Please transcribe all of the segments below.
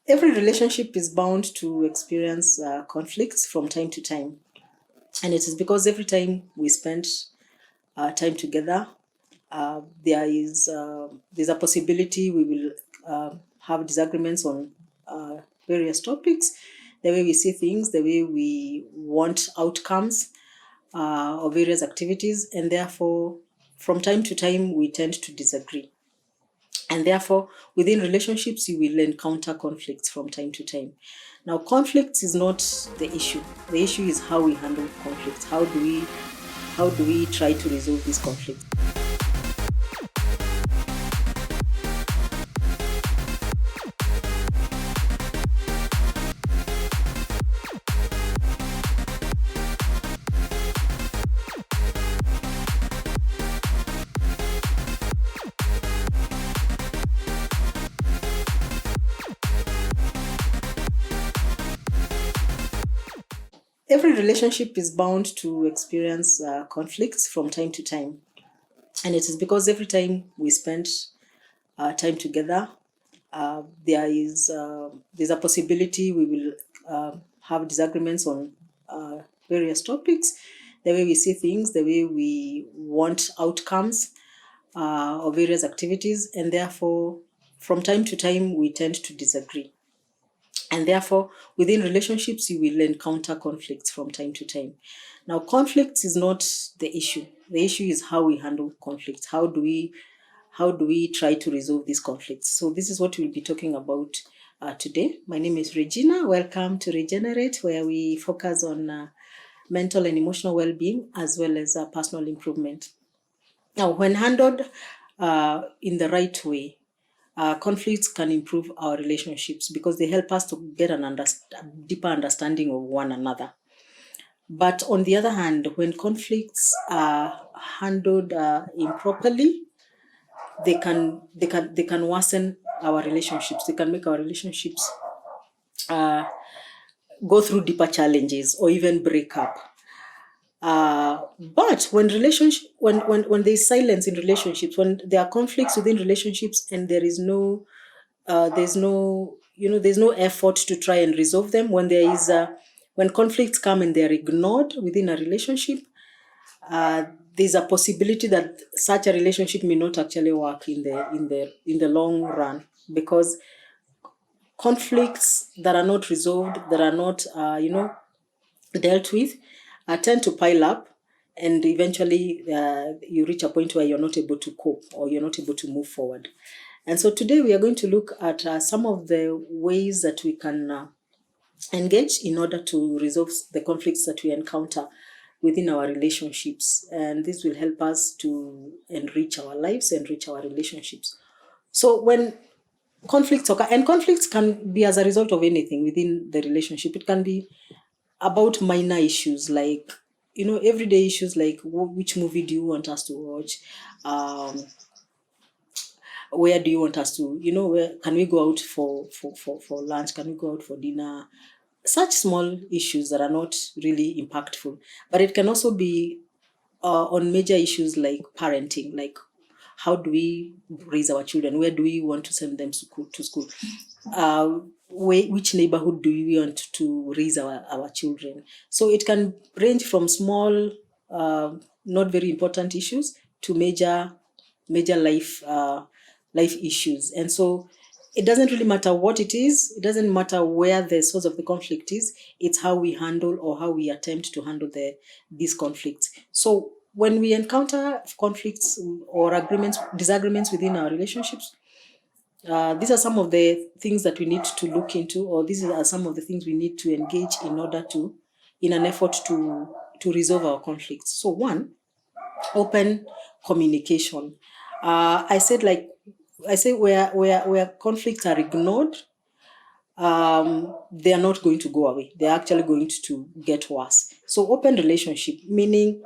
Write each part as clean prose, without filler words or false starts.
Every relationship is bound to experience conflicts from time to time. And it is because every time we spend time together, there's a possibility we will have disagreements on various topics, the way we see things, the way we want outcomes of various activities, and therefore, from time to time, we tend to disagree. And therefore, within relationships, you will encounter conflicts from time to time. Now, conflicts is not the issue. The issue is how we handle conflicts. How do we try to resolve this conflict? Every relationship is bound to experience conflicts from time to time. And it is because every time we spend time together, there's a possibility we will have disagreements on various topics, the way we see things, the way we want outcomes of various activities, and therefore, from time to time, we tend to disagree. And therefore, within relationships, you will encounter conflicts from time to time. Now, conflicts is not the issue. The issue is how we handle conflicts. How do we try to resolve these conflicts? So this is what we'll be talking about today. My name is Regina. Welcome to Reggenerate, where we focus on mental and emotional well-being as well as personal improvement. Now, when handled in the right way, conflicts can improve our relationships because they help us to get a deeper understanding of one another. But on the other hand, when conflicts are handled improperly, they can worsen our relationships. They can make our relationships go through deeper challenges or even break up. But when there's silence in relationships, when there are conflicts within relationships and there's no effort to try and resolve them, when conflicts come and they're ignored within a relationship, there's a possibility that such a relationship may not actually work in the long run, because conflicts that are not resolved, that are not dealt with, tend to pile up, and eventually you reach a point where you're not able to cope or you're not able to move forward. And so today we are going to look at some of the ways that we can engage in order to resolve the conflicts that we encounter within our relationships. And this will help us to enrich our lives, enrich our relationships. So when conflicts occur, and conflicts can be as a result of anything within the relationship. It can be about minor issues like, everyday issues like which movie do you want us to watch? Where do you want us to, where can we go out for lunch? Can we go out for dinner? Such small issues that are not really impactful. But it can also be on major issues like parenting, like how do we raise our children? Where do we want to send them to school? Which neighborhood do we want to raise our children? So it can range from small, not very important issues to major life issues. And so it doesn't really matter what it is. It doesn't matter where the source of the conflict is. It's how we handle or how we attempt to handle these conflicts. So when we encounter conflicts or disagreements within our relationships, these are some of the things that we need to look into, or these are some of the things we need to engage in an effort to resolve our conflicts. So one, open communication. I say where conflicts are ignored, they are not going to go away. They're actually going to get worse. So open relationship, meaning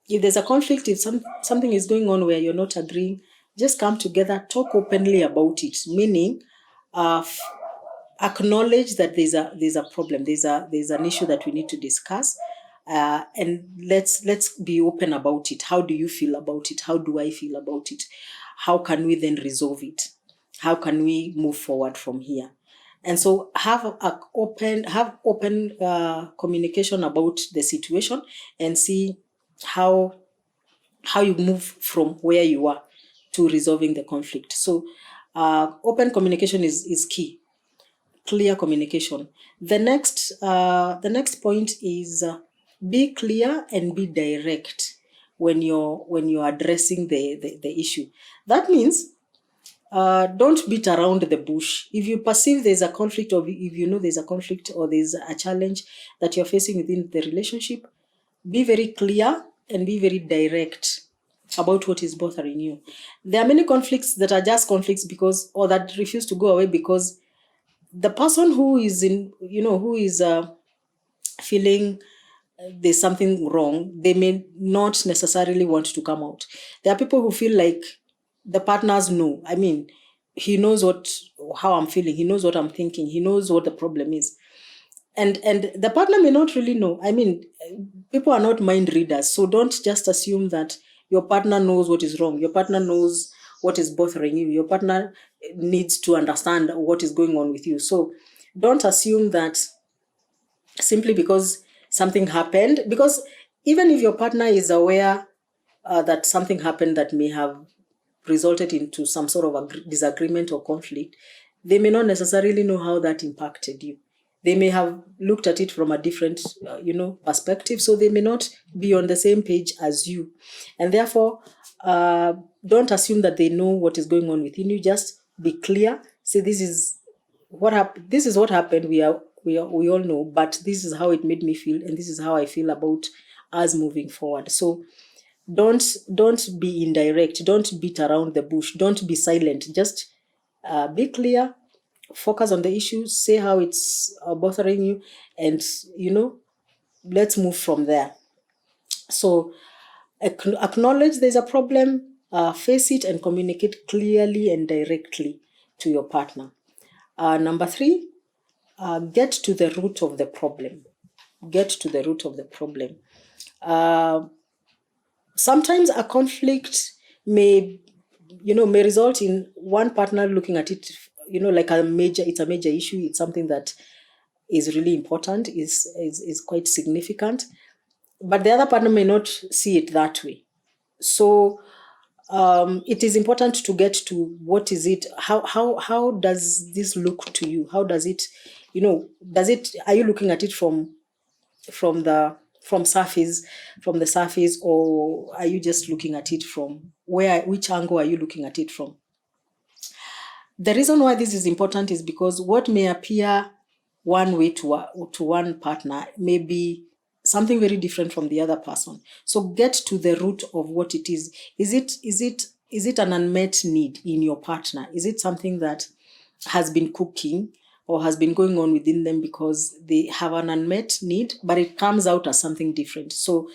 if there's a conflict, if something is going on where you're not agreeing, just come together, talk openly about it, meaning acknowledge that there's a problem, there's an issue that we need to discuss, and let's be open about it. How do you feel about it? How do I feel about it? How can we then resolve it? How can we move forward from here? And so have open communication about the situation, and see how you move from where you are to resolving the conflict. So open communication is key. Clear communication. The next point is be clear and be direct when you're addressing the issue. That means don't beat around the bush. If you perceive there's a conflict, or if you know there's a conflict or there's a challenge that you're facing within the relationship, be very clear and be very direct about what is bothering you. There are many conflicts that are just conflicts because, or that refuse to go away because the person who is feeling there's something wrong, they may not necessarily want to come out. There are people who feel like the partners know. I mean, he knows how I'm feeling. He knows what I'm thinking. He knows what the problem is. And the partner may not really know. I mean, people are not mind readers. So don't just assume that your partner knows what is wrong. Your partner knows what is bothering you. Your partner needs to understand what is going on with you. So don't assume that simply because something happened, because even if your partner is aware that something happened that may have resulted into some sort of a disagreement or conflict, they may not necessarily know how that impacted you. They may have looked at it from a different perspective, so they may not be on the same page as you. And therefore, don't assume that they know what is going on within you. Just be clear. Say, this is what happened. This is what happened. We all know, but this is how it made me feel, and this is how I feel about us moving forward. So don't be indirect. Don't beat around the bush. Don't be silent. Just be clear. Focus on the issue. Say how it's bothering you, and let's move from there. So acknowledge there's a problem. Face it and communicate clearly and directly to your partner. Number 3, get to the root of the problem. Get to the root of the problem. Sometimes a conflict may result in one partner looking at it, like it's a major issue. It's something that is really important, is quite significant, but the other partner may not see it that way. So it is important to get to what is it, how does this look to you? How does it, are you looking at it from the surface, or are you just looking at it from which angle are you looking at it from? The reason why this is important is because what may appear one way to one partner may be something very different from the other person. So get to the root of what it is. Is it an unmet need in your partner? Is it something that has been cooking or has been going on within them because they have an unmet need, but it comes out as something different? So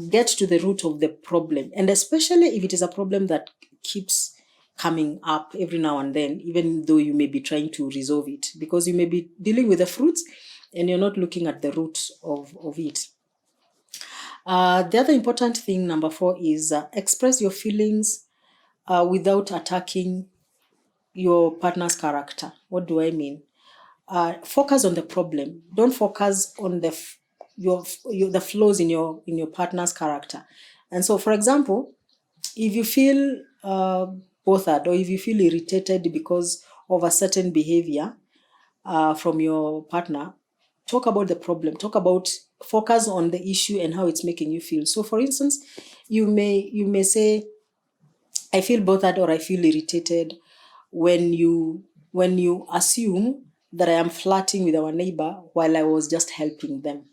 get to the root of the problem. And especially if it is a problem that keeps coming up every now and then, even though you may be trying to resolve it, because you may be dealing with the fruits and you're not looking at the root of it. The other important thing, number 4, is express your feelings without attacking your partner's character. What do I mean? Focus on the problem. Don't focus on the flaws in your partner's character. And so, for example, if you feel bothered or if you feel irritated because of a certain behavior from your partner, talk about the problem. Focus on the issue and how it's making you feel. So, for instance, you may say, I feel bothered or I feel irritated when you assume that I am flirting with our neighbor while I was just helping them.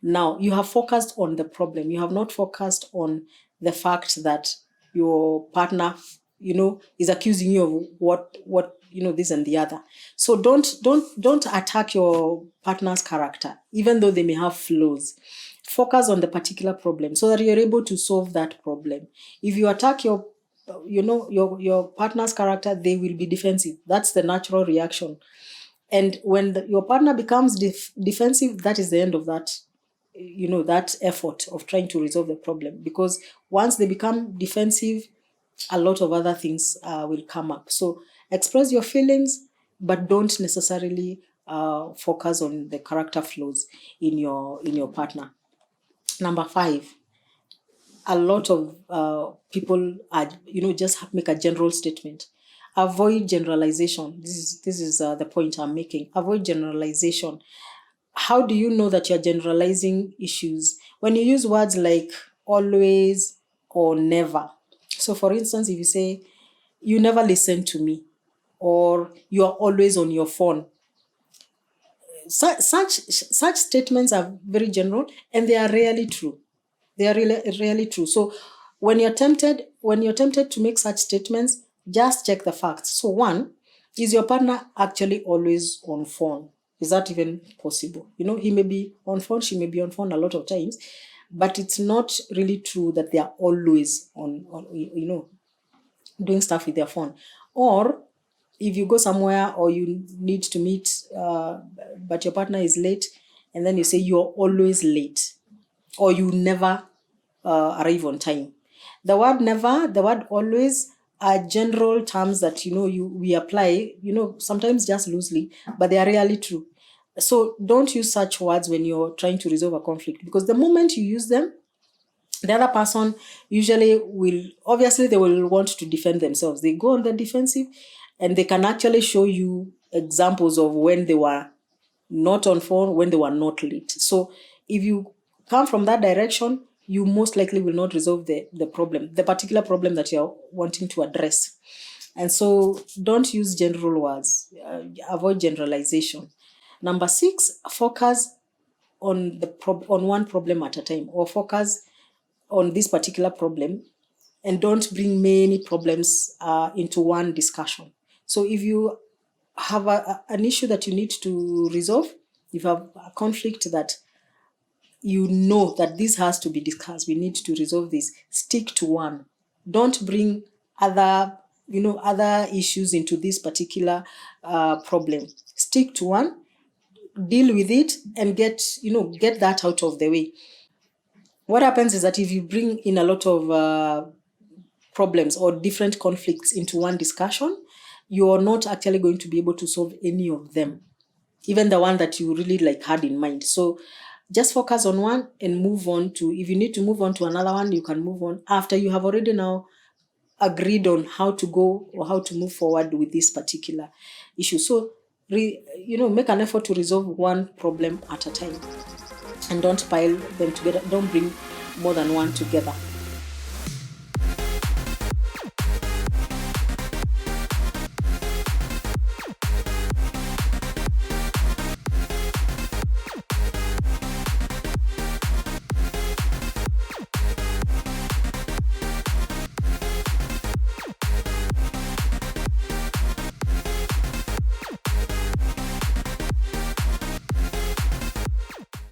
Now, you have focused on the problem. You have not focused on the fact that your partner, is accusing you of what this and the other. So don't attack your partner's character, even though they may have flaws. Focus on the particular problem so that you're able to solve that problem. If you attack your partner's character, they will be defensive. That's the natural reaction. And when your partner becomes defensive, that is the end of that, that effort of trying to resolve the problem. Because once they become defensive, a lot of other things will come up. So express your feelings but don't necessarily focus on the character flaws in your partner. Number 5, a lot of people are, just make a general statement. Avoid generalization. This is the point I'm making. Avoid generalization. How do you know that you're generalizing issues? When you use words like always or never. So for instance, if you say, you never listen to me, or you are always on your phone, such statements are very general and they are rarely true. They are really true. So when you're tempted to make such statements, just check the facts. So one, is your partner actually always on phone? Is that even possible? He may be on phone, she may be on phone a lot of times, but it's not really true that they are always on doing stuff with their phone. Or if you go somewhere or you need to meet, but your partner is late, and then you say you're always late, or you never arrive on time. The word never, the word always are general terms that we apply, sometimes just loosely, but they are really true. So don't use such words when you're trying to resolve a conflict, because the moment you use them, the other person usually they will want to defend themselves. They go on the defensive, and they can actually show you examples of when they were not on phone, when they were not late. So if you come from that direction, you most likely will not resolve the problem, the particular problem that you're wanting to address. And so don't use general words. Avoid generalization. Number 6, focus on on one problem at a time, or focus on this particular problem, and don't bring many problems into one discussion. So if you have an issue that you need to resolve, if you have a conflict that that this has to be discussed, we need to resolve this, stick to one. Don't bring other issues into this particular problem. Stick to one, deal with it, and get that out of the way. What happens is that if you bring in a lot of problems or different conflicts into one discussion, you are not actually going to be able to solve any of them, even the one that you really had in mind. So just focus on one and move on to, if you need to move on to another one, you can move on after you have already now agreed on how to go or how to move forward with this particular issue. So make an effort to resolve one problem at a time, and don't pile them together. Don't bring more than one together.